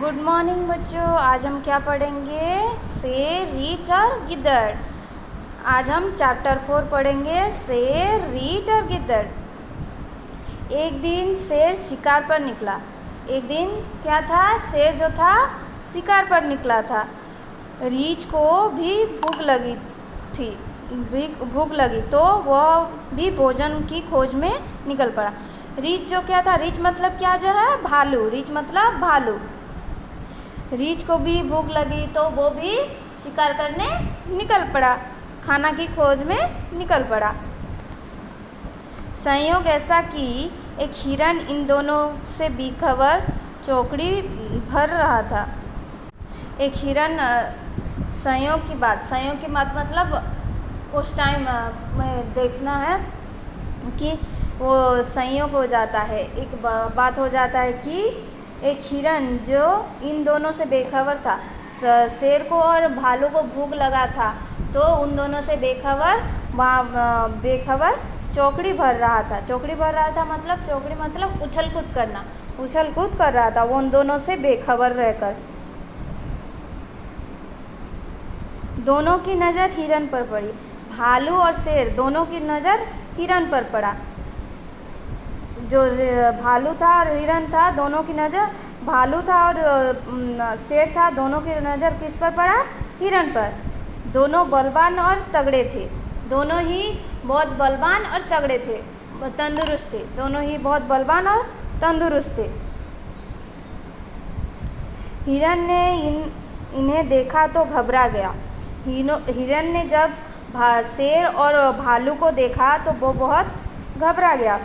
Good morning बच्चों। आज हम क्या पढ़ेंगे? शेर, रीछ और गिद्दड़। आज हम चैप्टर 4 पढ़ेंगे, शेर, रीछ और गिद्दड़। एक दिन शेर शिकार पर निकला। एक दिन क्या था? शेर जो था शिकार पर निकला था। रीछ को भी भूख लगी थी। भूख लगी तो वह भी भोजन की खोज में निकल पड़ा। रीछ जो क्या था? रीछ मतलब क्या जो है? भालू। रीछ मतलब भालू। रीछ को भी भूख लगी तो वो भी शिकार करने निकल पड़ा, खाना की खोज में निकल पड़ा। संयोग ऐसा कि एक हिरन इन दोनों से बेखबर चौकड़ी भर रहा था। एक हिरन, संयोग की बात मतलब उस टाइम में देखना है कि वो संयोग हो जाता है। एक बात हो जाता है कि एक हिरन जो इन दोनों से बेखबर था, शेर को और भालू को भूख लगा था, तो उन दोनों से बेखबर चौकड़ी भर रहा था। चौकड़ी भर रहा था मतलब, चौकड़ी मतलब उछल कूद करना, उछल कूद कर रहा था वो उन दोनों से बेखबर रहकर। दोनों की नज़र हिरन पर पड़ी। भालू और शेर दोनों की नज़र हिरन पर पड़ा। जो भालू था और हिरन था, दोनों की नज़र, भालू था और शेर था, दोनों की नज़र किस पर पड़ा? हिरन पर। दोनों बलवान और तगड़े थे। दोनों ही बहुत बलवान और तगड़े थे, तंदुरुस्त थे। दोनों ही बहुत बलवान और तंदुरुस्त थे। हिरन ने इन्हें देखा तो घबरा गया। हिरन ने जब शेर और भालू को देखा तो वो बहुत घबरा गया।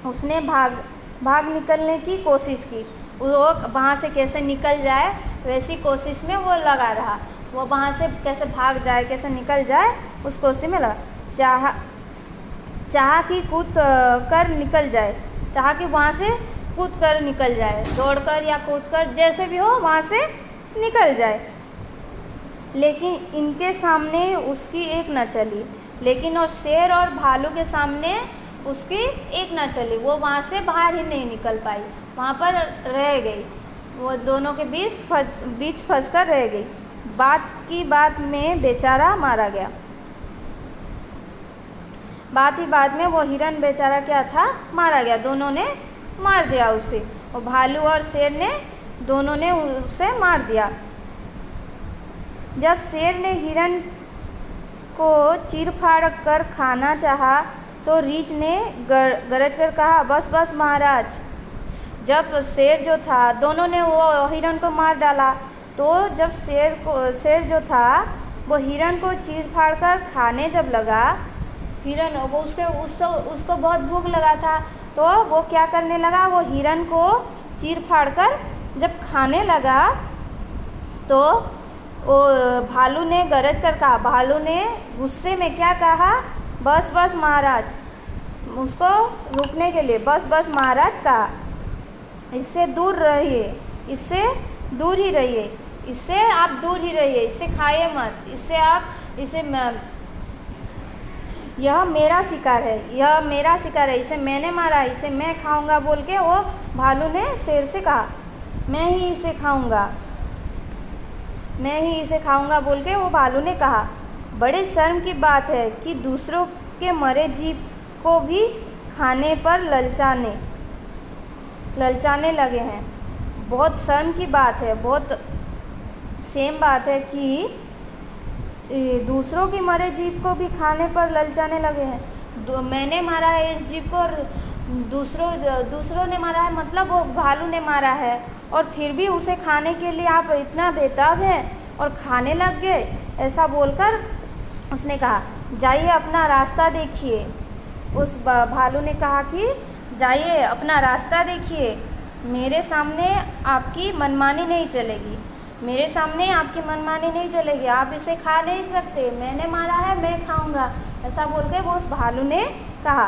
उसने भाग निकलने की कोशिश की। वो वहाँ से कैसे निकल जाए वैसी कोशिश में वो लगा रहा। वो वहाँ से कैसे भाग जाए, कैसे निकल जाए, उस कोशिश में लगा। चाहा कि कूद कर निकल जाए, चाहा कि वहाँ से कूद कर निकल जाए, दौड़कर या कूद कर, जैसे भी हो वहाँ से निकल जाए। लेकिन इनके सामने उसकी एक न चली। लेकिन और शेर और भालू के सामने उसकी एक ना चली। वो वहाँ से बाहर ही नहीं निकल पाई, वहाँ पर रह गई। वो दोनों के बीच फंस कर रह गई। बात में बेचारा मारा गया। बात में वो हिरन बेचारा क्या था? मारा गया। दोनों ने मार दिया उसे। और भालू और शेर ने दोनों ने उसे मार दिया। जब शेर ने हिरन को चीर फाड़ कर खाना चाहा तो रीछ ने गरज कर कहा, बस बस महाराज। जब शेर जो था, दोनों ने वो हिरन को मार डाला, तो जब शेर जो था वो हिरन को चीर फाड़ कर खाने जब लगा, हिरन वो उसको बहुत भूख लगा था, तो वो क्या करने लगा? वो हिरन को चीर फाड़ कर जब खाने लगा तो वो भालू ने गरज कर कहा, भालू ने गुस्से में क्या कहा? बस बस महाराज। उसको रुकने के लिए बस बस महाराज कहा। इससे दूर रहिए, इससे दूर ही रहिए, इससे आप दूर ही रहिए, इसे खाइए मत, यह मेरा शिकार है, यह मेरा शिकार है, इसे मैंने मारा, इसे मैं खाऊंगा बोल के वो भालू ने शेर से कहा। मैं ही इसे खाऊंगा बोल के वो भालू ने कहा। बड़े शर्म की बात है कि दूसरों के मरे जीव को भी खाने पर ललचाने लगे हैं। बहुत शर्म की बात है, बहुत सेम बात है कि दूसरों के मरे जीव को भी खाने पर ललचाने लगे हैं। मैंने मारा है इस जीव को और दूसरों ने मारा है, मतलब वो भालू ने मारा है, और फिर भी उसे खाने के लिए आप इतना बेताब हैं और खाने लग गए। ऐसा बोलकर उसने कहा, जाइए अपना रास्ता देखिए। उस भालू ने कहा कि जाइए अपना रास्ता देखिए, मेरे सामने आपकी मनमानी नहीं चलेगी, मेरे सामने आपकी मनमानी नहीं चलेगी, आप इसे खा नहीं सकते, मैंने मारा है, मैं खाऊंगा। ऐसा बोल के वो उस भालू ने कहा।